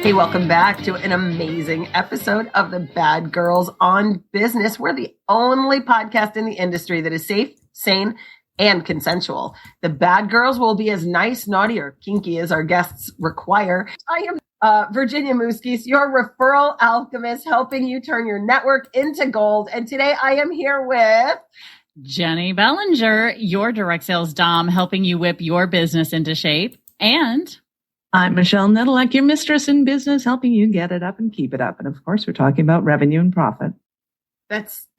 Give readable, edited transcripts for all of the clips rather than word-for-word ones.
Hey, welcome back to an amazing episode of the Bad Girls on Business. We're the only podcast in the industry that is safe, sane, and consensual. The Bad Girls will be as nice, naughty, or kinky as our guests require. I am Virginia Muskis, your referral alchemist, helping you turn your network into gold. And today I am here with Jenny Bellinger, your direct sales dom, helping you whip your business into shape. And I'm Michelle Nedelec, your mistress in business, helping you get it up and keep it up. And of course, we're talking about revenue and profit.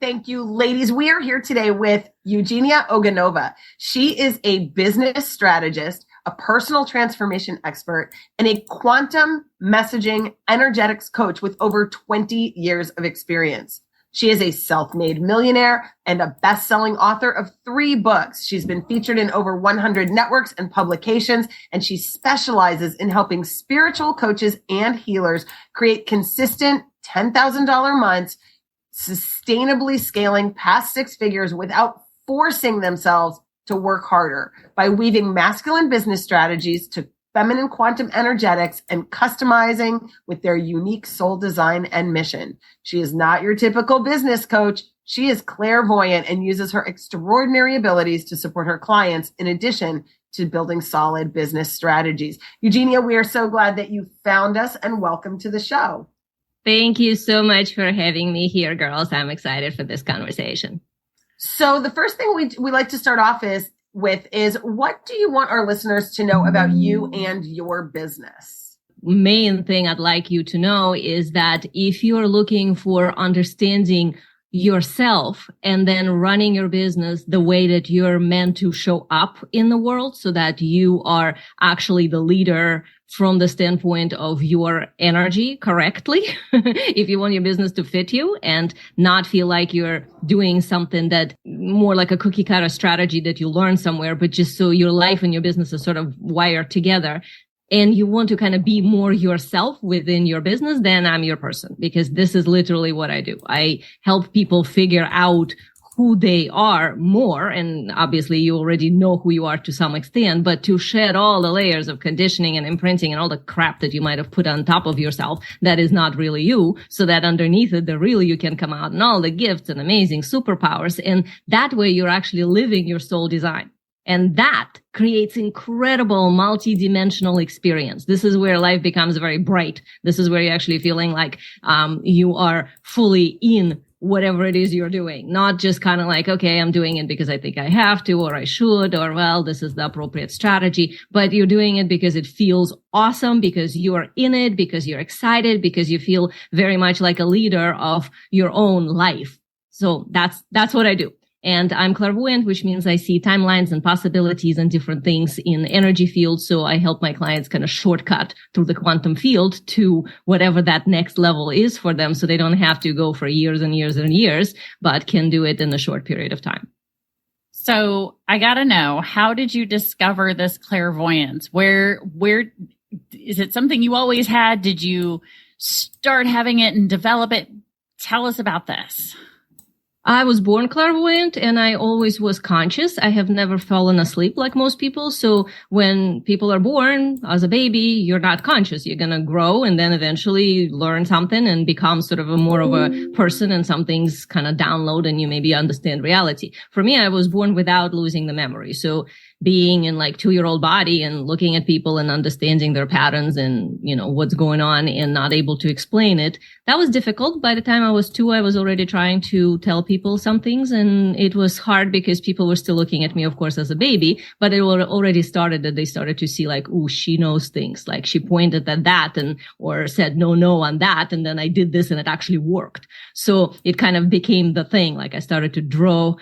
Thank you, ladies. We are here today with Eugenia Oganova. She is a business strategist, a personal transformation expert, and a quantum messaging energetics coach with over 20 years of experience. She is a self-made millionaire and a best-selling author of 3 books. She's been featured in over 100 networks and publications, and she specializes in helping spiritual coaches and healers create consistent $10,000 months, sustainably scaling past 6 figures without forcing themselves to work harder by weaving masculine business strategies to feminine quantum energetics and customizing with their unique soul design and mission. She is not your typical business coach. She is clairvoyant and uses her extraordinary abilities to support her clients in addition to building solid business strategies. Eugenia, we are so glad that you found us, and welcome to the show. Thank you so much for having me here, girls. I'm excited for this conversation. So the first thing we like to start off with is what do you want our listeners to know about you and your business? Main thing I'd like you to know is that if you're looking for understanding yourself and then running your business the way that you're meant to show up in the world so that you are actually the leader from the standpoint of your energy correctly, if you want your business to fit you and not feel like you're doing something that more like a cookie cutter strategy that you learn somewhere, but just so your life and your business is sort of wired together, and you want to kind of be more yourself within your business, then I'm your person, because this is literally what I do. I help people figure out who they are more. And obviously you already know who you are to some extent, but to shed all the layers of conditioning and imprinting and all the crap that you might have put on top of yourself that is not really you, so that underneath it, the real you can come out and all the gifts and amazing superpowers. And that way you're actually living your soul design. And that creates incredible multi-dimensional experience. This is where life becomes very bright. This is where you're actually feeling like you are fully in whatever it is you're doing, not just kind of like, okay, I'm doing it because I think I have to, or I should, or well, this is the appropriate strategy, but you're doing it because it feels awesome, because you are in it, because you're excited, because you feel very much like a leader of your own life. So that's what I do. And I'm clairvoyant, which means I see timelines and possibilities and different things in energy fields. So I help my clients kind of shortcut through the quantum field to whatever that next level is for them. So they don't have to go for years and years and years, but can do it in a short period of time. so I got to know, how did you discover this clairvoyance? Where is it something you always had? Did you start having it and develop it? Tell us about this. I was born clairvoyant and I always was conscious. I have never fallen asleep like most people. So when people are born as a baby, you're not conscious. You're going to grow and then eventually learn something and become sort of more of a person, and some things kind of download and you maybe understand reality. For me, I was born without losing the memory. So being in like 2-year-old body and looking at people and understanding their patterns and, you know, what's going on and not able to explain it, that was difficult. By the time I was 2, I was already trying to tell people some things, and it was hard because people were still looking at me, of course, as a baby, but it already started that they started to see like, oh, she knows things. Like she pointed at that and, or said no on that. And then I did this and it actually worked. So it kind of became the thing. Like I started to draw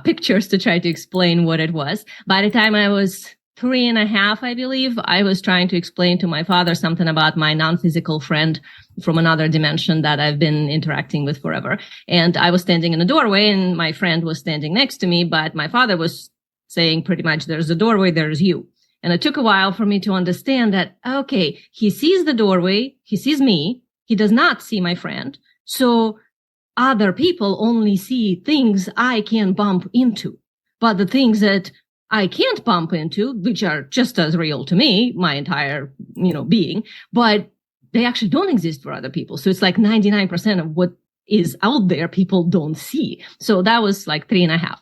pictures to try to explain what it was. By the time I was 3.5, I believe, I was trying to explain to my father something about my non-physical friend from another dimension that I've been interacting with forever. And I was standing in a doorway and my friend was standing next to me, but my father was saying pretty much, there's a doorway, there's you. And it took a while for me to understand that, okay, he sees the doorway, he sees me, he does not see my friend. So other people only see things I can bump into. But the things that I can't bump into, which are just as real to me, my entire, being, but they actually don't exist for other people. So it's like 99% of what is out there, people don't see. So that was like 3.5.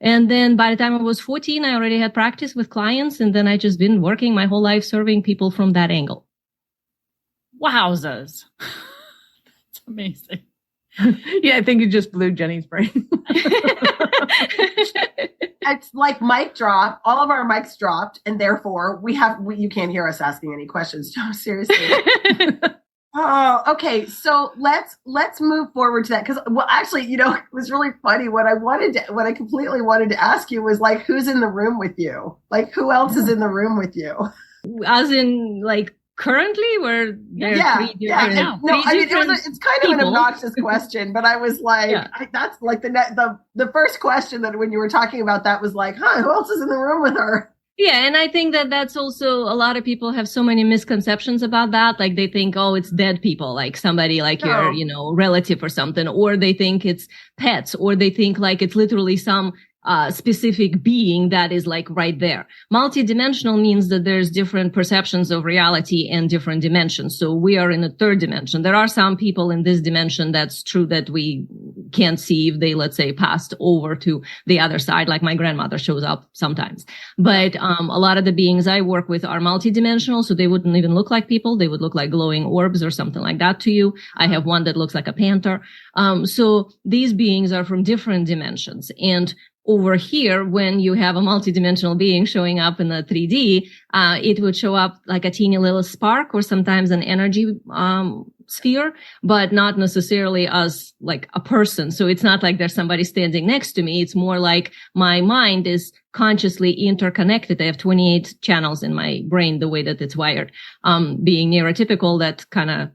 And then by the time I was 14, I already had practice with clients. And then I just been working my whole life serving people from that angle. Wowzers. That's amazing. Yeah, I think you just blew Jenny's brain. It's like mic drop. All of our mics dropped, and therefore you can't hear us asking any questions. No, seriously. Oh, okay. So let's move forward to that because, well, actually, it was really funny. What I completely wanted to ask you was like, who's in the room with you? Like, who else is in the room with you? As in, like, currently, where there are three different. It's kind of an obnoxious question, but I was like, that's like the first question that when you were talking about that was like, who else is in the room with her? Yeah, and I think that that's also a lot of people have so many misconceptions about that. Like they think, oh, it's dead people, like somebody like your, relative or something, or they think it's pets, or they think like it's literally some specific being that is like right there. Multidimensional means that there's different perceptions of reality and different dimensions. So we are in a third dimension. There are some people in this dimension that's true that we can't see if they, let's say, passed over to the other side, like my grandmother shows up sometimes. But a lot of the beings I work with are multidimensional, so they wouldn't even look like people. They would look like glowing orbs or something like that to you. I have one that looks like a panther. So these beings are from different dimensions. And over here, when you have a multidimensional being showing up in the 3D, it would show up like a teeny little spark or sometimes an energy sphere, but not necessarily as like a person. So it's not like there's somebody standing next to me. It's more like my mind is consciously interconnected. I have 28 channels in my brain, the way that it's wired. Being neurotypical, that kind of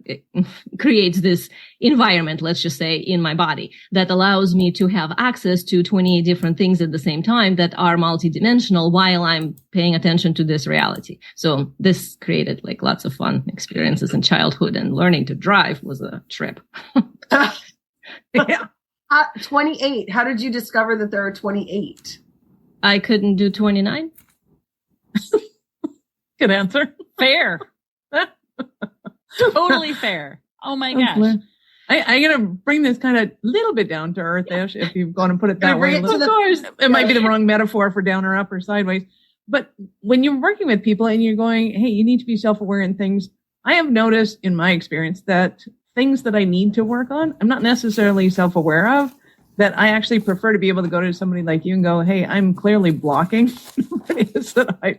creates this environment, let's just say, in my body that allows me to have access to 28 different things at the same time that are multidimensional while I'm paying attention to this reality. So this created like lots of fun experiences in childhood, and learning to drive was a trip. Yeah. 28. How did you discover that there are 28? I couldn't do 29. Good answer. Fair. Totally fair. Oh my gosh. I'm going to bring this kind of little bit down to earth-ish, if you're going to put it that way. Of course. It might be the wrong metaphor for down or up or sideways. But when you're working with people and you're going, hey, you need to be self-aware in things, I have noticed in my experience that things that I need to work on, I'm not necessarily self-aware of, that I actually prefer to be able to go to somebody like you and go, hey, I'm clearly blocking what it is that I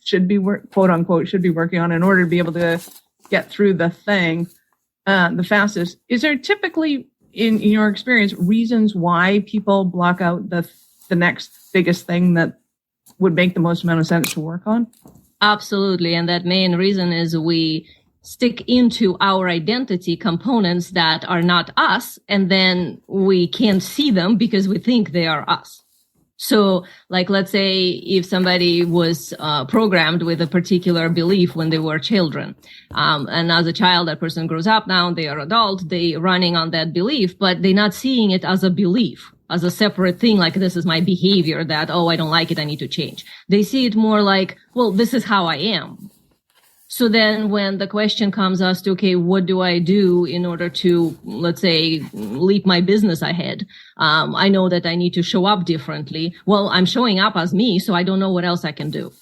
should be, quote unquote, should be working on in order to be able to get through the thing the fastest. Is there typically, in your experience, reasons why people block out the next biggest thing that would make the most amount of sense to work on? Absolutely. And that main reason is we stick into our identity components that are not us, and then we can't see them because we think they are us. So, like, let's say if somebody was programmed with a particular belief when they were children, and as a child, that person grows up now, they are adult, they running on that belief, but they're not seeing it as a belief, as a separate thing, like this is my behavior that, oh, I don't like it, I need to change. They see it more like, well, this is how I am. So then when the question comes as to, okay, what do I do in order to, let's say, leap my business ahead? I know that I need to show up differently. Well, I'm showing up as me, so I don't know what else I can do.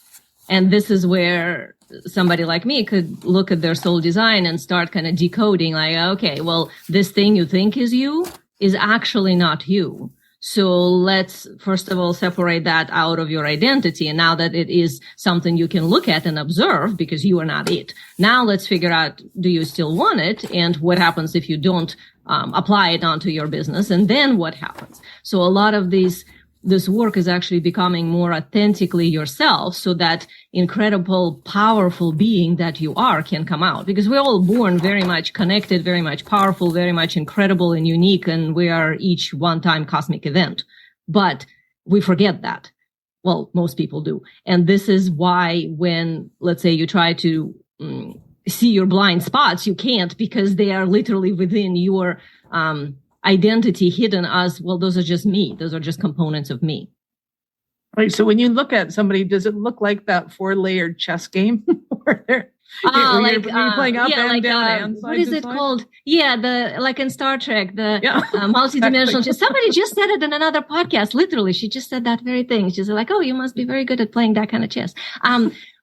And this is where somebody like me could look at their soul design and start kind of decoding like, okay, well, this thing you think is you is actually not you. So let's, first of all, separate that out of your identity. And now that it is something you can look at and observe because you are not it. Now let's figure out, do you still want it? And what happens if you don't apply it onto your business? And then what happens? So a lot of this work is actually becoming more authentically yourself, so that incredible, powerful being that you are can come out. Because we're all born very much connected, very much powerful, very much incredible and unique, and we are each one-time cosmic event. But we forget that. Well, most people do. And this is why when, let's say, you try to see your blind spots, you can't, because they are literally within your identity, hidden as, well, those are just me. Those are just components of me. Right. So when you look at somebody, does it look like that 4-layered chess game where You're playing up and down and side what is to it side? called? Yeah, the like in Star Trek, the multidimensional. Exactly. Somebody just said it in another podcast. Literally, she just said that very thing. She's like, "Oh, you must be very good at playing that kind of chess."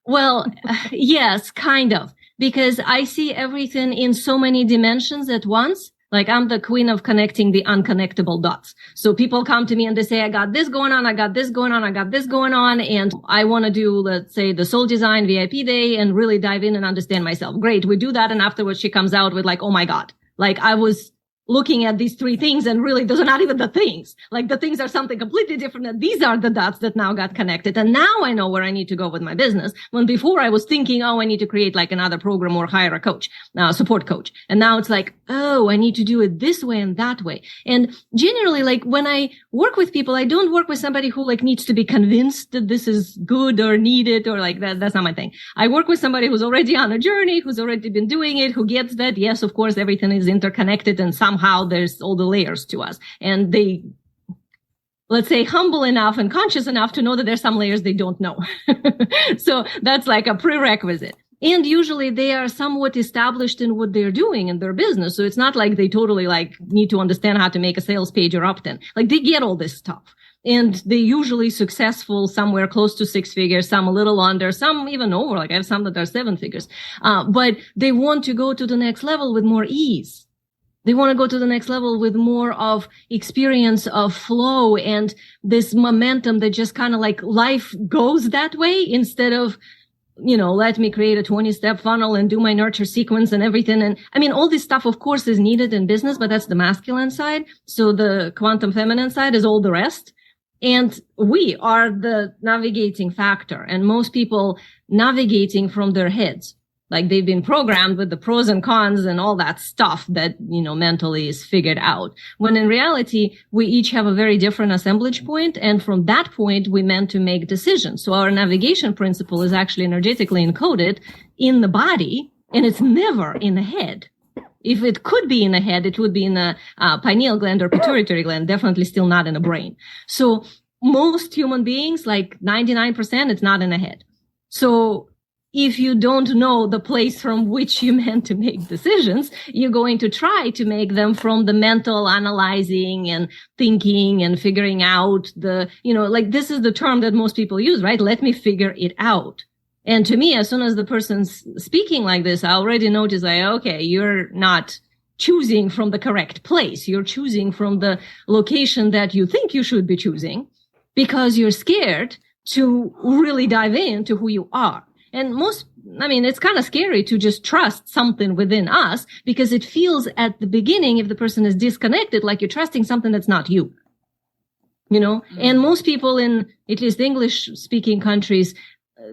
Well, yes, kind of, because I see everything in so many dimensions at once. Like I'm the queen of connecting the unconnectable dots. So people come to me and they say, I got this going on, I got this going on, I got this going on, and I want to do, let's say, the Soul Design VIP day and really dive in and understand myself. Great. We do that. And afterwards she comes out with like, oh my God, like I was looking at these three things and really those are not even the things. Like the things are something completely different. And these are the dots that now got connected. And now I know where I need to go with my business. When before I was thinking, oh, I need to create like another program or hire a coach, support coach. And now it's like, oh, I need to do it this way and that way. And generally, like when I work with people, I don't work with somebody who like needs to be convinced that this is good or needed or like that. That's not my thing. I work with somebody who's already on a journey, who's already been doing it, who gets that. Yes, of course, everything is interconnected and somehow there's all the layers to us. And they, let's say, humble enough and conscious enough to know that there's some layers they don't know. So that's like a prerequisite. And usually they are somewhat established in what they're doing in their business. So it's not like they totally like need to understand how to make a sales page or opt-in. Like they get all this stuff. And they're usually successful somewhere close to 6 figures, some a little under, some even over. Like I have some that are 7 figures. But they want to go to the next level with more ease. They want to go to the next level with more of experience of flow and this momentum that just kind of like life goes that way instead of, let me create a 20-step funnel and do my nurture sequence and everything. And I mean, all this stuff, of course, is needed in business, but that's the masculine side. So the quantum feminine side is all the rest. And we are the navigating factor, and most people navigating from their heads. Like they've been programmed with the pros and cons and all that stuff that, mentally is figured out. When in reality, we each have a very different assemblage point. And from that point, we meant to make decisions. So our navigation principle is actually energetically encoded in the body, and it's never in the head. If it could be in the head, it would be in the pineal gland or pituitary gland, definitely still not in the brain. So most human beings, like 99%, it's not in the head. So if you don't know the place from which you meant to make decisions, you're going to try to make them from the mental analyzing and thinking and figuring out like this is the term that most people use, right? Let me figure it out. And to me, as soon as the person's speaking like this, I already notice like, okay, you're not choosing from the correct place. You're choosing from the location that you think you should be choosing because you're scared to really dive into who you are. And it's kind of scary to just trust something within us because it feels at the beginning, if the person is disconnected, like you're trusting something that's not you, Mm-hmm. And most people in at least English speaking countries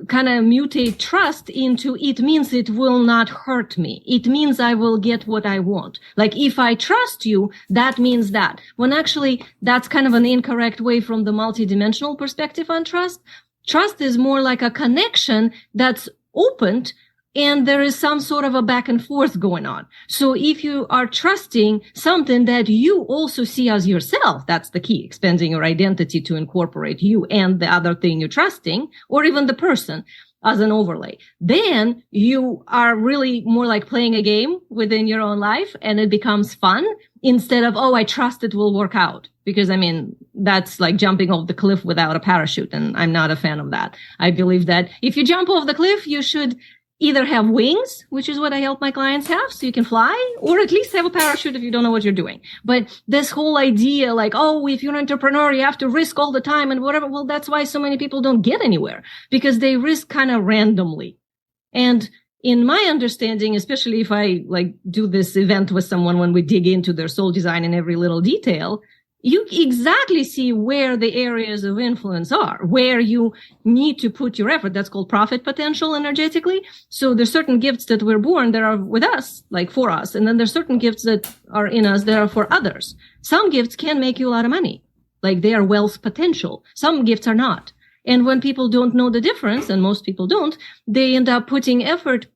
kind of mutate trust into it means it will not hurt me. It means I will get what I want. Like if I trust you, that means that. When actually that's kind of an incorrect way from the multidimensional perspective on trust. Trust is more like a connection that's opened and there is some sort of a back and forth going on. So if you are trusting something that you also see as yourself, that's the key, expanding your identity to incorporate you and the other thing you're trusting, or even the person as an overlay, then you are really more like playing a game within your own life and it becomes fun instead of, oh, I trust it will work out. Because that's like jumping off the cliff without a parachute. And I'm not a fan of that. I believe that if you jump off the cliff, you should either have wings, which is what I help my clients have, so you can fly, or at least have a parachute if you don't know what you're doing. But this whole idea like, oh, if you're an entrepreneur, you have to risk all the time and whatever. Well, that's why so many people don't get anywhere because they risk kind of randomly. And in my understanding, especially if I like do this event with someone when we dig into their soul design in every little detail, you exactly see where the areas of influence are, where you need to put your effort. That's called profit potential energetically. So there's certain gifts that we're born that are with us, like for us. And then there's certain gifts that are in us that are for others. Some gifts can make you a lot of money, like they are wealth potential. Some gifts are not. And when people don't know the difference, and most people don't, they end up putting effort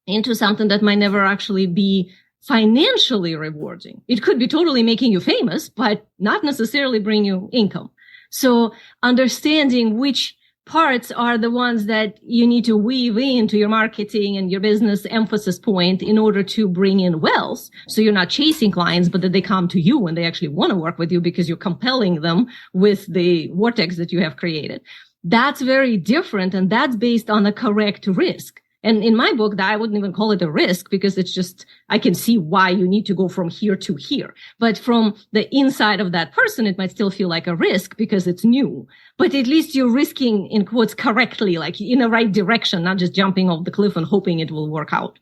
into something that might never actually be financially rewarding. It could be totally making you famous, but not necessarily bring you income. So understanding which parts are the ones that you need to weave into your marketing and your business emphasis point in order to bring in wealth. So you're not chasing clients, but that they come to you and they actually want to work with you because you're compelling them with the vortex that you have created. That's very different. And that's based on a correct risk. And in my book, I wouldn't even call it a risk because it's just, I can see why you need to go from here to here. But from the inside of that person, it might still feel like a risk because it's new. But at least you're risking, in quotes, correctly, like in the right direction, not just jumping off the cliff and hoping it will work out.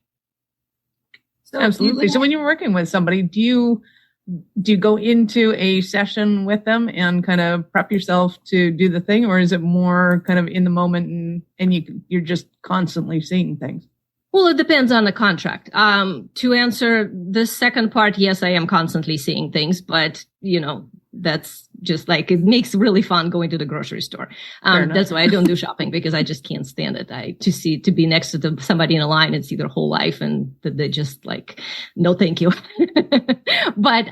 So absolutely. So when you're working with somebody, do you go into a session with them and kind of prep yourself to do the thing, or is it more kind of in the moment and you're just constantly seeing things? Well, it depends on the contract. To answer the second part, yes, I am constantly seeing things, but that's just like, it makes really fun going to the grocery store. That's why I don't do shopping, because I just can't stand it. To be next to somebody in a line and see their whole life and they just like, no, thank you. But,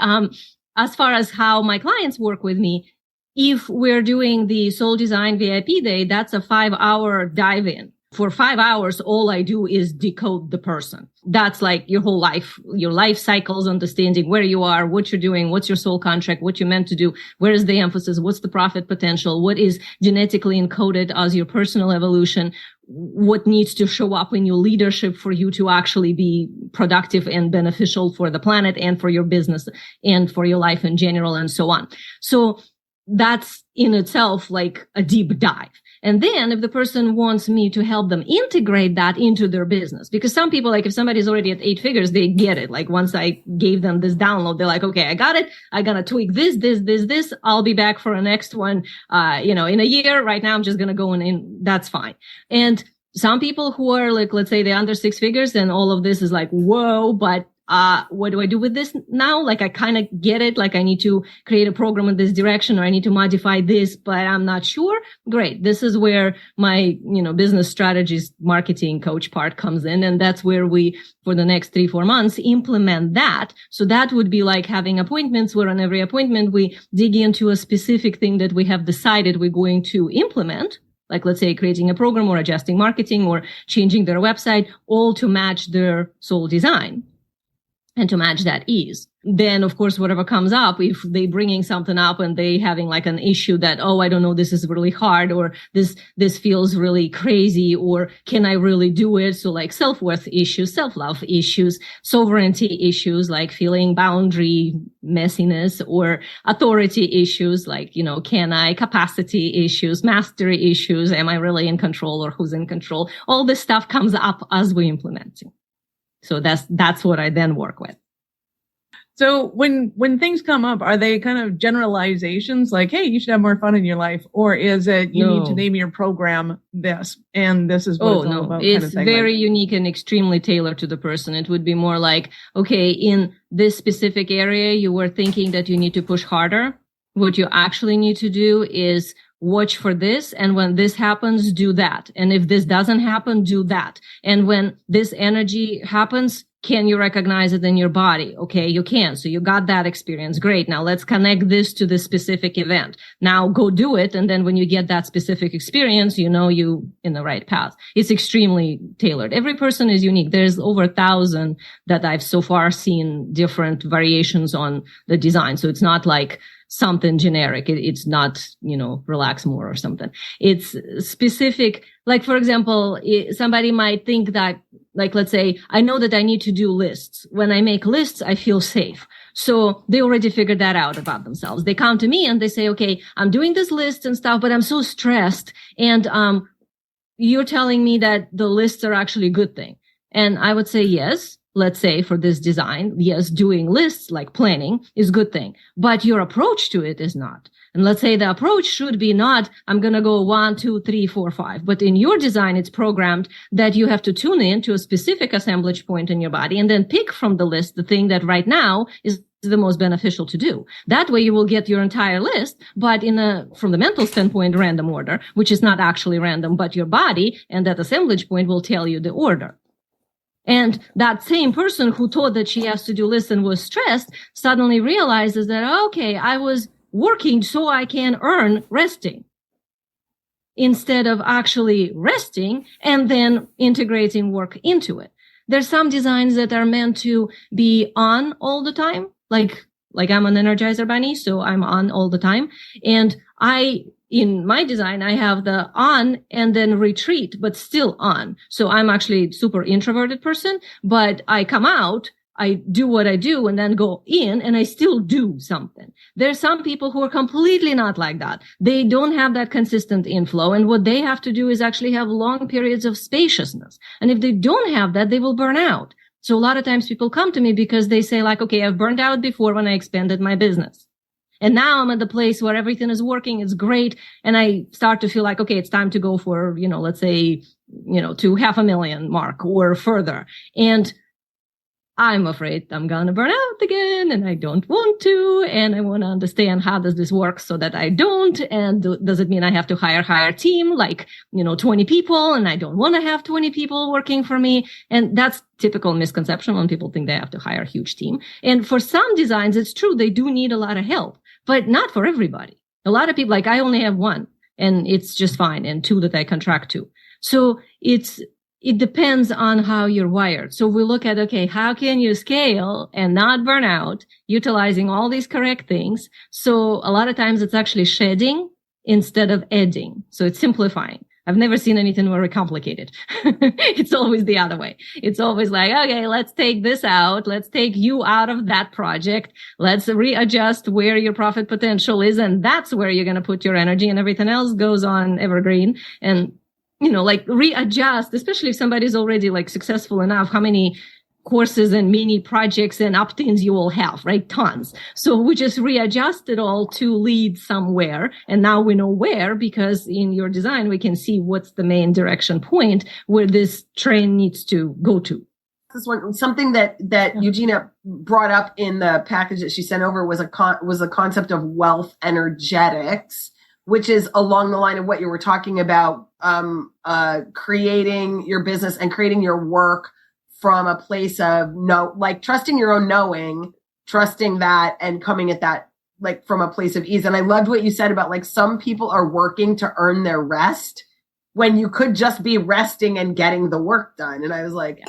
as far as how my clients work with me, if we're doing the Soul Design VIP day, that's a 5-hour dive in. For 5 hours, all I do is decode the person. That's like your whole life, your life cycles, understanding where you are, what you're doing, what's your soul contract, what you're meant to do, where is the emphasis, what's the profit potential, what is genetically encoded as your personal evolution, what needs to show up in your leadership for you to actually be productive and beneficial for the planet and for your business and for your life in general and so on. So that's in itself like a deep dive. And then if the person wants me to help them integrate that into their business, because some people, like if somebody's already at 8 figures, they get it. Like once I gave them this download, they're like, okay, I got it. I gotta tweak this. I'll be back for a next one, in a year. Right now, I'm just going to go in. That's fine. And some people who are like, let's say they're under 6 figures and all of this is like, whoa, but what do I do with this now? Like I kind of get it. Like I need to create a program in this direction, or I need to modify this, but I'm not sure. Great. This is where my, business strategies, marketing coach part comes in. And that's where we, for the next 3-4 months, implement that. So that would be like having appointments where on every appointment, we dig into a specific thing that we have decided we're going to implement. Like, let's say creating a program or adjusting marketing or changing their website, all to match their soul design. And to match that ease. Then, of course, whatever comes up, if they bringing something up and they having like an issue that, oh, I don't know, this is really hard, or this feels really crazy, or can I really do it? So like self-worth issues, self-love issues, sovereignty issues, like feeling boundary messiness, or authority issues, like, can I, capacity issues, mastery issues, am I really in control or who's in control? All this stuff comes up as we implementing. So that's what I then work with. So when things come up, are they kind of generalizations like, hey, you should have more fun in your life? Or is it you need to name your program this and this is what it's all about? It's kind of thing, very unique and extremely tailored to the person. It would be more like, okay, in this specific area, you were thinking that you need to push harder. What you actually need to do is watch for this. And when this happens, do that. And if this doesn't happen, do that. And when this energy happens, can you recognize it in your body? Okay, you can. So you got that experience. Great. Now let's connect this to the specific event. Now go do it. And then when you get that specific experience, you in the right path. It's extremely tailored. Every person is unique. There's over 1,000 that I've so far seen different variations on the design. So it's not like something generic. It's not, relax more or something. It's specific. Like, for example, somebody might think that, like, let's say, I know that I need to do lists. When I make lists, I feel safe. So they already figured that out about themselves. They come to me and they say, okay, I'm doing this list and stuff, but I'm so stressed. And, you're telling me that the lists are actually a good thing. And I would say, yes. Let's say for this design, yes, doing lists like planning is a good thing, but your approach to it is not. And let's say the approach should be not, I'm going to go 1, 2, 3, 4, 5. But in your design, it's programmed that you have to tune in to a specific assemblage point in your body and then pick from the list the thing that right now is the most beneficial to do. That way you will get your entire list, but from the mental standpoint, random order, which is not actually random, but your body and that assemblage point will tell you the order. And that same person who thought that she has to do lists and was stressed suddenly realizes that, okay, I was working so I can earn resting. instead of actually resting and then integrating work into it. There's some designs that are meant to be on all the time, like I'm an Energizer bunny, so I'm on all the time. And in my design, I have the on and then retreat, but still on. So I'm actually a super introverted person, but I come out, I do what I do and then go in and I still do something. There's some people who are completely not like that. They don't have that consistent inflow. And what they have to do is actually have long periods of spaciousness. And if they don't have that, they will burn out. So a lot of times people come to me because they say like, okay, I've burned out before when I expanded my business. And now I'm at the place where everything is working. It's great. And I start to feel like, okay, it's time to go for, let's say, to 500,000 mark or further. And I'm afraid I'm going to burn out again and I don't want to. And I want to understand how does this work so that I don't. And does it mean I have to hire a team like, 20 people and I don't want to have 20 people working for me. And that's typical misconception when people think they have to hire a huge team. And for some designs, it's true. They do need a lot of help, but not for everybody. A lot of people, like I only have one and it's just fine and two that I contract to. So it depends on how you're wired. So we look at, okay, how can you scale and not burn out, utilizing all these correct things? So a lot of times it's actually shedding instead of adding. So it's simplifying. I've never seen anything very complicated. It's always the other way. It's always like, okay, let's take this out. Let's take you out of that project. Let's readjust where your profit potential is. And that's where you're going to put your energy and everything else goes on evergreen. And like readjust, especially if somebody's already like successful enough, how many courses and mini projects and opt-ins you will have, right? Tons. So we just readjust it all to lead somewhere. And now we know where, because in your design, we can see what's the main direction point where this train needs to go to. This one, something that Eugenia brought up in the package that she sent over was a concept of wealth energetics, which is along the line of what you were talking about, creating your business and creating your work from a place of trusting your own knowing, trusting that and coming at that like from a place of ease. And I loved what you said about like some people are working to earn their rest when you could just be resting and getting the work done. And I was like,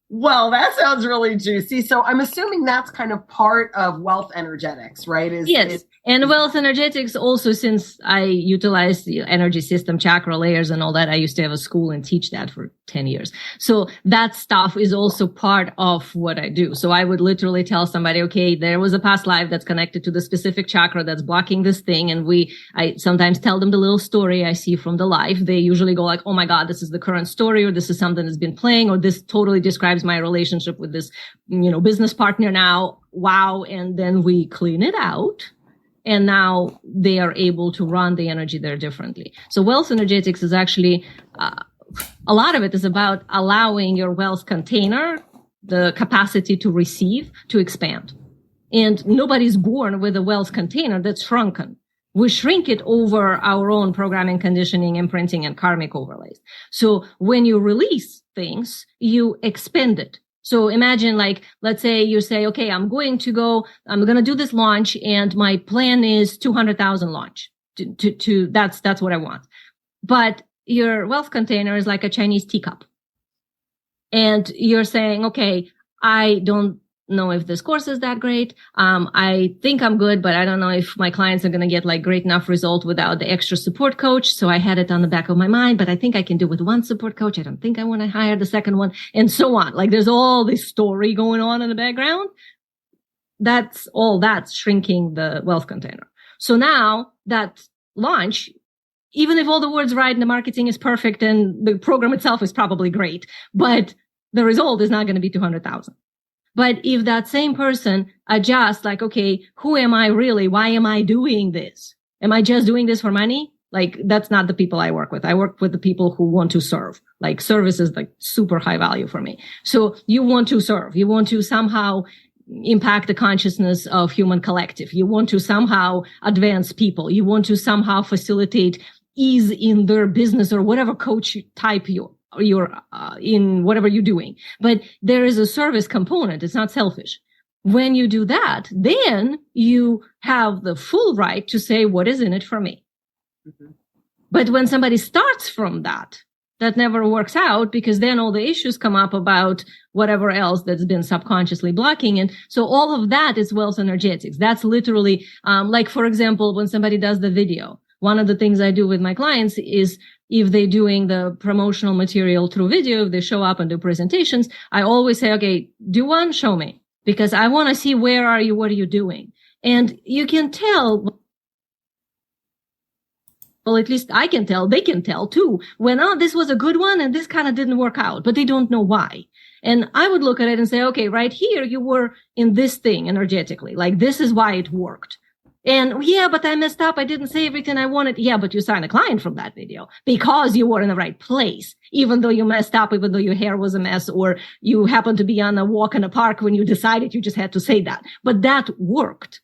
well, that sounds really juicy. So I'm assuming that's kind of part of wealth energetics, right? Yes. And wealth energetics also, since I utilize the energy system, chakra layers and all that, I used to have a school and teach that for 10 years. So that stuff is also part of what I do. So I would literally tell somebody, okay, there was a past life that's connected to the specific chakra that's blocking this thing. And I sometimes tell them the little story I see from the life. They usually go like, oh my God, this is the current story, or this is something that's been playing, or this totally describes my relationship with this, business partner now. Wow. And then we clean it out. And now they are able to run the energy there differently. So wealth energetics is actually, a lot of it is about allowing your wealth container the capacity to receive, to expand. And nobody's born with a wealth container that's shrunken. We shrink it over our own programming, conditioning, imprinting, and karmic overlays. So when you release things, you expand it. So imagine like, let's say you say, okay, I'm going to do this launch and my plan is 200,000 launch that's what I want. But your wealth container is like a Chinese teacup. And you're saying, okay, I don't know if this course is that great. I think I'm good, but I don't know if my clients are going to get like great enough result without the extra support coach. So I had it on the back of my mind, but I think I can do with one support coach. I don't think I want to hire the second one, and so on. Like there's all this story going on in the background. That's shrinking the wealth container. So now that launch, even if all the words right and the marketing is perfect and the program itself is probably great, but the result is not going to be 200,000. But if that same person adjusts like, okay, who am I really? Why am I doing this? Am I just doing this for money? Like, that's not the people I work with. I work with the people who want to serve. Like, service is like super high value for me. So you want to serve. You want to somehow impact the consciousness of human collective. You want to somehow advance people. You want to somehow facilitate ease in their business or whatever coach type you're in whatever you're doing. But there is a service component. It's not selfish. When you do that, then you have the full right to say, what is in it for me? Mm-hmm. But when somebody starts from that never works out, because then all the issues come up about whatever else that's been subconsciously blocking. And so all of that is wealth energetics. That's literally, like, for example, when somebody does the video, one of the things I do with my clients is if they're doing the promotional material through video, if they show up and do presentations, I always say, okay, do one, show me, because I want to see where are you, what are you doing? And you can tell. Well, at least I can tell, they can tell too, when, oh, this was a good one and this kind of didn't work out, but they don't know why. And I would look at it and say, okay, right here, you were in this thing energetically, like this is why it worked. And yeah, but I messed up. I didn't say everything I wanted. Yeah, but you signed a client from that video because you were in the right place, even though you messed up, even though your hair was a mess, or you happened to be on a walk in a park when you decided you just had to say that. But that worked.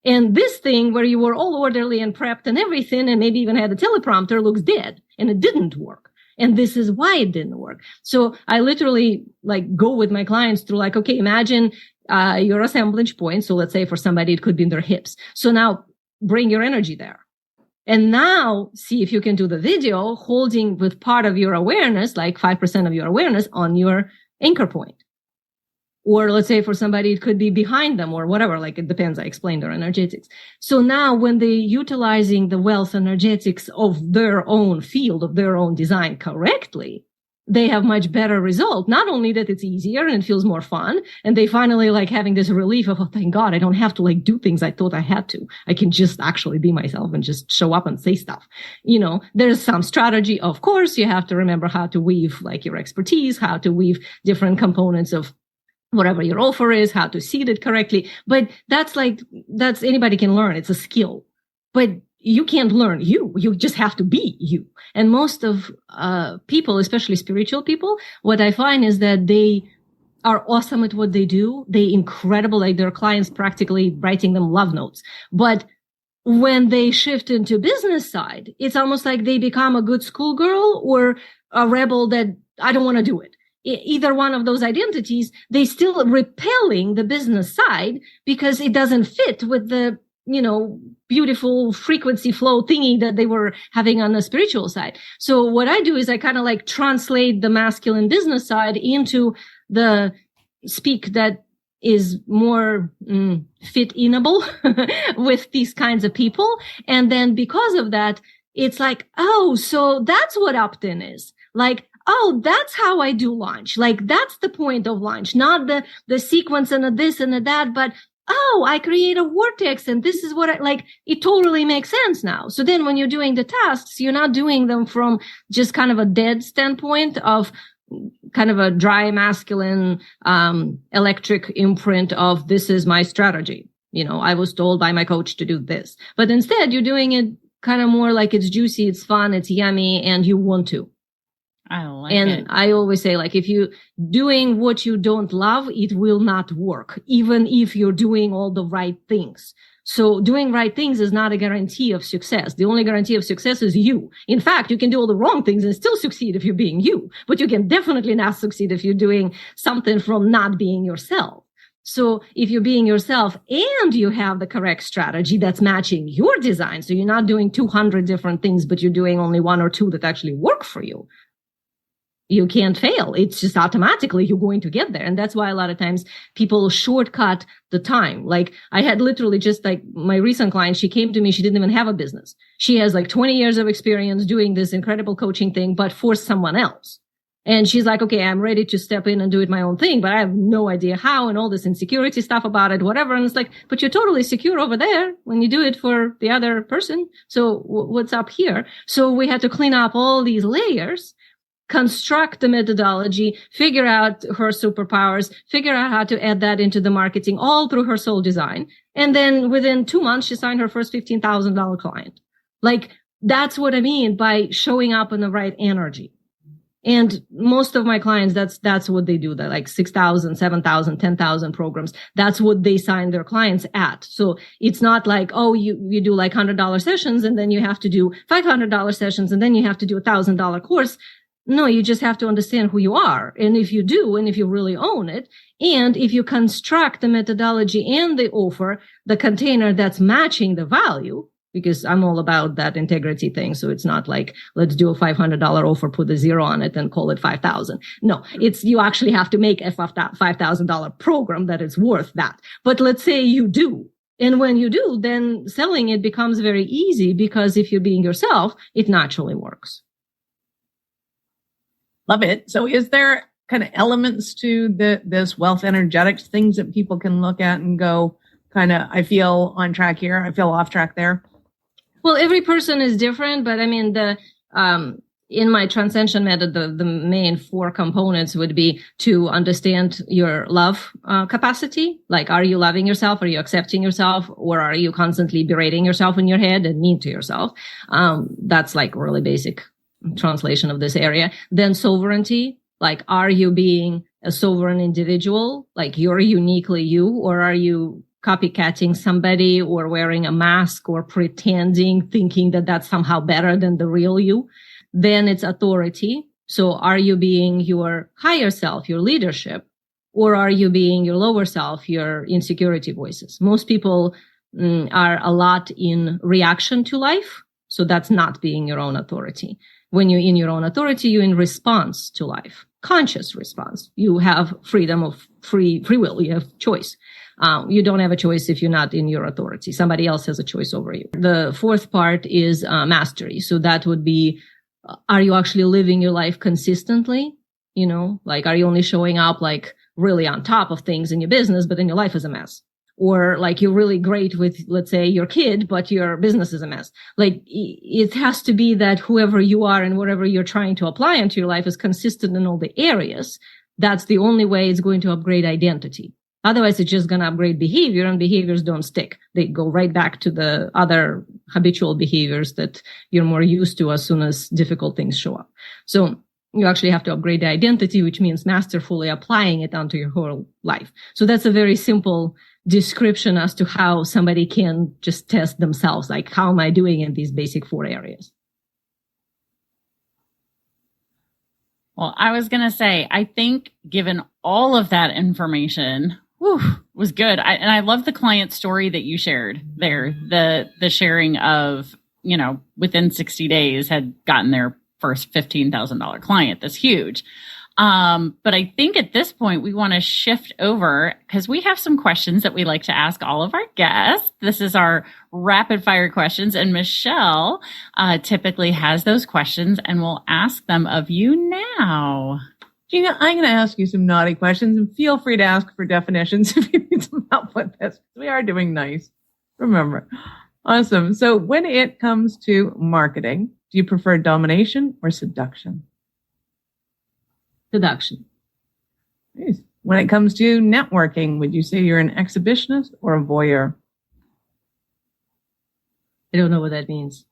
And this thing where you were all orderly and prepped and everything, and maybe even had a teleprompter, looks dead, and it didn't work. And this is why it didn't work. So I literally like go with my clients through like, okay, imagine your assemblage point. So let's say for somebody, it could be in their hips. So now bring your energy there. And now see if you can do the video holding with part of your awareness, like 5% of your awareness on your anchor point. Or let's say for somebody, it could be behind them or whatever, like it depends. I explained their energetics. So now when they're utilizing the wealth energetics of their own field, of their own design correctly, they have much better result. Not only that it's easier and it feels more fun, and they finally like having this relief of, oh, thank God, I don't have to like do things I thought I had to. I can just actually be myself and just show up and say stuff. You know, there's some strategy. Of course, you have to remember how to weave like your expertise, how to weave different components of whatever your offer is, how to seed it correctly. But that's anybody can learn. It's a skill, but you can't learn you just have to be you. And most of people, especially spiritual people, what I find is that they are awesome at what they do. They incredible, like their clients practically writing them love notes. But when they shift into business side, it's almost like they become a good schoolgirl or a rebel that I don't want to do it. Either one of those identities, they still repelling the business side because it doesn't fit with the, you know, beautiful frequency flow thingy that they were having on the spiritual side. So what I do is I kind of like translate the masculine business side into the speak that is more fit-inable with these kinds of people. And then because of that, it's like, oh, so that's what opt-in is. Like, oh, that's how I do launch. Like, that's the point of launch, not the sequence and the this and the that, but, oh, I create a vortex and this is what it totally makes sense now. So then when you're doing the tasks, you're not doing them from just kind of a dead standpoint of kind of a dry masculine, electric imprint of this is my strategy. You know, I was told by my coach to do this, but instead you're doing it kind of more like it's juicy, it's fun, it's yummy, and you want to. I like and it. I always say, like, if you doing what you don't love, it will not work, even if you're doing all the right things. So doing right things is not a guarantee of success. The only guarantee of success is you. In fact, you can do all the wrong things and still succeed if you're being you, but you can definitely not succeed if you're doing something from not being yourself. So if you're being yourself and you have the correct strategy that's matching your design, so you're not doing 200 different things, but you're doing only one or two that actually work for you, you can't fail. It's just automatically you're going to get there. And that's why a lot of times people shortcut the time. Like I had literally just like my recent client, she came to me, she didn't even have a business. She has like 20 years of experience doing this incredible coaching thing, but for someone else. And she's like, okay, I'm ready to step in and do it my own thing, but I have no idea how and all this insecurity stuff about it, whatever. And it's like, but you're totally secure over there when you do it for the other person. So what's up here? So we had to clean up all these layers, construct the methodology, figure out her superpowers, figure out how to add that into the marketing, all through her soul design. And then within 2 months, she signed her first $15,000 client. Like, that's what I mean by showing up in the right energy. And most of my clients, that's what they do. They're like 6,000, 7,000, 10,000 programs. That's what they sign their clients at. So it's not like, oh, you do like $100 sessions and then you have to do $500 sessions and then you have to do $1,000 course. No, you just have to understand who you are. And if you do, and if you really own it, and if you construct the methodology and the offer, the container that's matching the value, because I'm all about that integrity thing. So it's not like, let's do a $500 offer, put a zero on it and call it 5,000. No, it's, you actually have to make a $5,000 program that is worth that. But let's say you do. And when you do, then selling it becomes very easy, because if you're being yourself, it naturally works. Love it. So is there kind of elements to this wealth energetics, things that people can look at and go, kind of, I feel on track here, I feel off track there? Well, every person is different, but I mean, in my transcension method, the main 4 components would be to understand your love capacity. Like, are you loving yourself? Are you accepting yourself? Or are you constantly berating yourself in your head and mean to yourself? That's like really basic translation of this area. Then sovereignty. Like, are you being a sovereign individual? Like, you're uniquely you, or are you copycatting somebody or wearing a mask or pretending, thinking that that's somehow better than the real you? Then it's authority. So are you being your higher self, your leadership, or are you being your lower self, your insecurity voices? Most people are a lot in reaction to life. So that's not being your own authority. When you're in your own authority, you're in response to life, conscious response. You have freedom of free will. You have choice. You don't have a choice if you're not in your authority. Somebody else has a choice over you. The 4th part is mastery. So that would be, are you actually living your life consistently? You know, like, are you only showing up like really on top of things in your business, but then your life is a mess? Or like, you're really great with, let's say, your kid, but your business is a mess. Like, it has to be that whoever you are and whatever you're trying to apply into your life is consistent in all the areas. That's the only way it's going to upgrade identity. Otherwise, it's just going to upgrade behavior, and behaviors don't stick. They go right back to the other habitual behaviors that you're more used to as soon as difficult things show up. So you actually have to upgrade the identity, which means masterfully applying it onto your whole life. So that's a very simple description as to how somebody can just test themselves. Like, how am I doing in these basic 4 areas? Well, I was going to say, I think given all of that information, was good. And I love the client story that you shared there. The sharing of, within 60 days had gotten their first $15,000 client. That's huge. But I think at this point we want to shift over, because we have some questions that we like to ask all of our guests. This is our rapid fire questions, and Michelle typically has those questions, and we'll ask them of you now. Gina, I'm going to ask you some naughty questions, and feel free to ask for definitions if you need some help with this. We are doing nice. Remember. Awesome. So when it comes to marketing, do you prefer domination or seduction? Seduction. Nice. When it comes to networking, would you say you're an exhibitionist or a voyeur? I don't know what that means.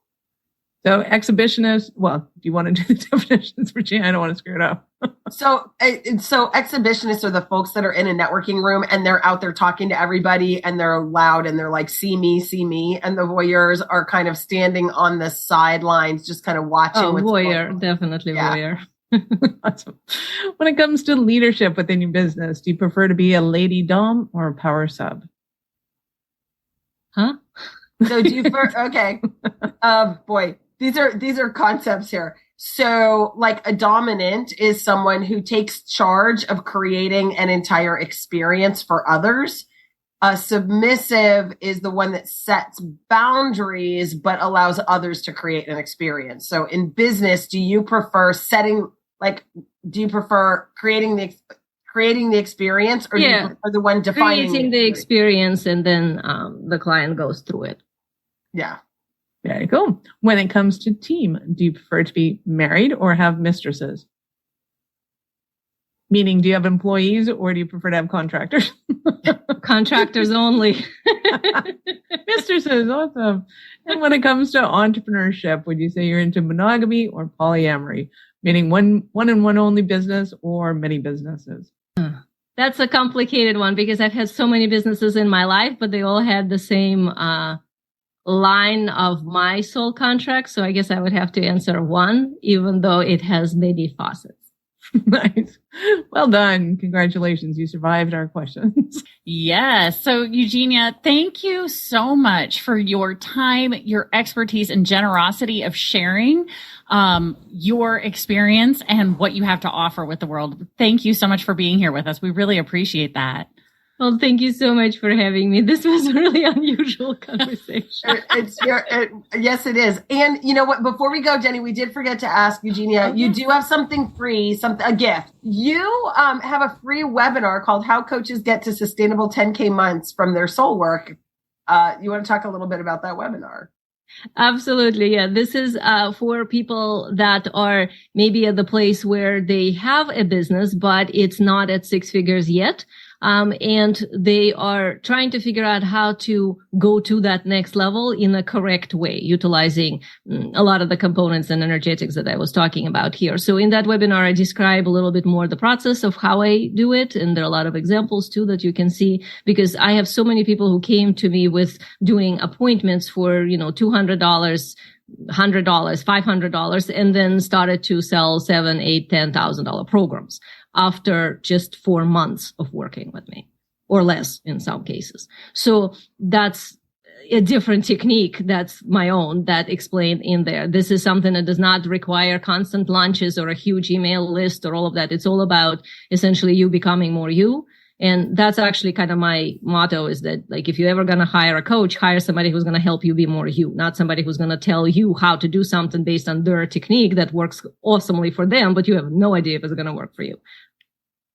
So exhibitionist, well, do you want to do the definitions, Virginia? I don't want to screw it up. So exhibitionists are the folks that are in a networking room and they're out there talking to everybody and they're loud and they're like, see me, see me. And the voyeurs are kind of standing on the sidelines, just kind of watching. Oh, voyeur, definitely voyeur. Awesome. When it comes to leadership within your business, do you prefer to be a lady dom or a power sub? Huh? So do you okay. Boy, these are concepts here. So like a dominant is someone who takes charge of creating an entire experience for others. A submissive is the one that sets boundaries but allows others to create an experience. So in business, do you prefer creating the experience, or do you prefer the one defining creating the experience and then the client goes through it? Yeah. Very cool. When it comes to team, do you prefer to be married or have mistresses? Meaning, do you have employees or do you prefer to have contractors? Contractors only. Mistresses, awesome. And when it comes to entrepreneurship, would you say you're into monogamy or polyamory? Meaning one and one only business or many businesses? That's a complicated one because I've had so many businesses in my life, but they all had the same line of my soul contract. So I guess I would have to answer one, even though it has many facets. Nice. Well done. Congratulations. You survived our questions. Yes. So Eugenia, thank you so much for your time, your expertise and generosity of sharing your experience and what you have to offer with the world. Thank you so much for being here with us. We really appreciate that. Well, thank you so much for having me. This was a really unusual conversation. Yes, it is. And you know what? Before we go, Jenny, we did forget to ask Eugenia, you do have something free, a gift. You have a free webinar called How Coaches Get to Sustainable 10K Months from Their Soul Work. You want to talk a little bit about that webinar? Absolutely. Yeah. This is for people that are maybe at the place where they have a business, but it's not at six figures yet. And they are trying to figure out how to go to that next level in a correct way, utilizing a lot of the components and energetics that I was talking about here. So in that webinar, I describe a little bit more the process of how I do it. And there are a lot of examples too that you can see, because I have so many people who came to me with doing appointments for, $200, $100, $500, and then started to sell $7,000, $8,000, $10,000 programs after just 4 months of working with me, or less in some cases. So that's a different technique that's my own, that explained in there. This is something that does not require constant lunches or a huge email list or all of that. It's all about essentially you becoming more you. And that's actually kind of my motto, is that, like, if you're ever going to hire a coach, hire somebody who's going to help you be more you, not somebody who's going to tell you how to do something based on their technique that works awesomely for them, but you have no idea if it's going to work for you.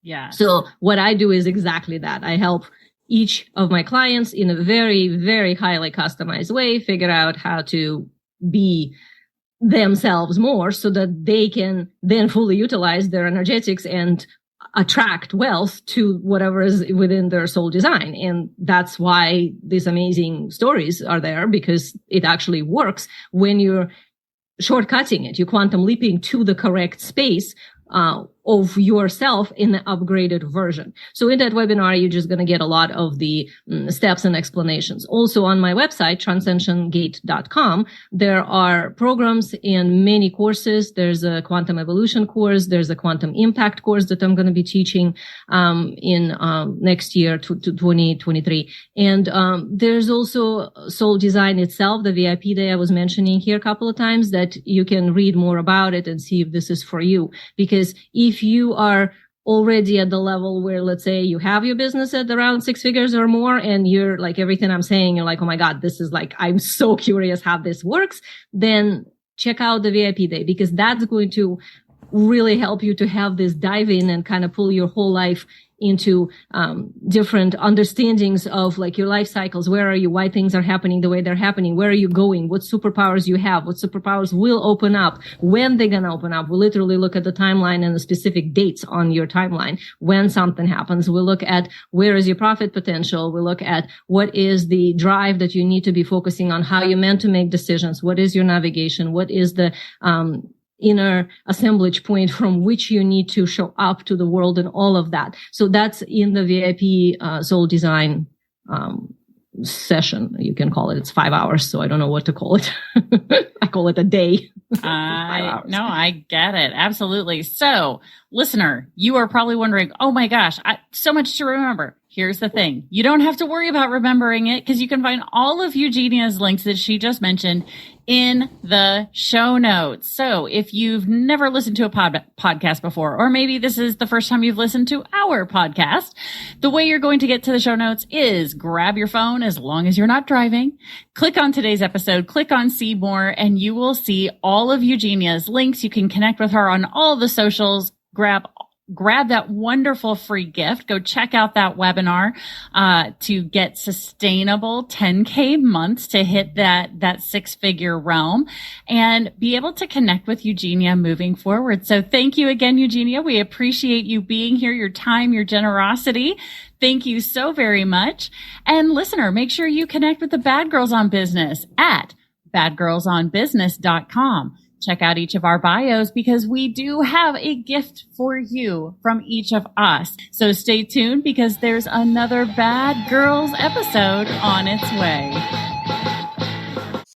Yeah. So what I do is exactly that. I help each of my clients in a very, very highly customized way figure out how to be themselves more so that they can then fully utilize their energetics and attract wealth to whatever is within their soul design. And that's why these amazing stories are there, because it actually works when you're shortcutting it. You're quantum leaping to the correct space of yourself in the upgraded version. So in that webinar, you're just going to get a lot of the steps and explanations. Also on my website, transcensiongate.com, there are programs and many courses. There's a quantum evolution course. There's a quantum impact course that I'm going to be teaching in next year to 2023. And there's also soul design itself, the VIP day I was mentioning here a couple of times, that you can read more about it and see if this is for you. Because if you are already at the level where, let's say, you have your business at around six figures or more, and you're like, everything I'm saying, you're like, oh my God, this is like, I'm so curious how this works, then check out the VIP day, because that's going to really help you to have this dive in and kind of pull your whole life into different understandings of, like, your life cycles. Where are you? Why things are happening the way they're happening? Where are you going? What superpowers you have? What superpowers will open up? When they're going to open up? We literally look at the timeline and the specific dates on your timeline when something happens. We look at where is your profit potential. We look at what is the drive that you need to be focusing on, how you're meant to make decisions. What is your navigation? What is the inner assemblage point from which you need to show up to the world, and all of that. So that's in the VIP soul design session. You can call it. It's 5 hours, so I don't know what to call it. I call it a day. No, I get it. Absolutely. So, listener, you are probably wondering, oh my gosh, so much to remember. Here's the thing. You don't have to worry about remembering it, because you can find all of Eugenia's links that she just mentioned in the show notes. So if you've never listened to a podcast before, or maybe this is the first time you've listened to our podcast, the way you're going to get to the show notes is grab your phone, as long as you're not driving, click on today's episode, click on See More, and you will see all of Eugenia's links. You can connect with her on all the socials, grab that wonderful free gift. Go check out that webinar to get sustainable 10K months to hit that six-figure realm and be able to connect with Eugenia moving forward. So thank you again, Eugenia. We appreciate you being here, your time, your generosity. Thank you so very much. And listener, make sure you connect with the Bad Girls on Business at badgirlsonbusiness.com. Check out each of our bios, because we do have a gift for you from each of us. So stay tuned, because there's another Bad Girls episode on its way.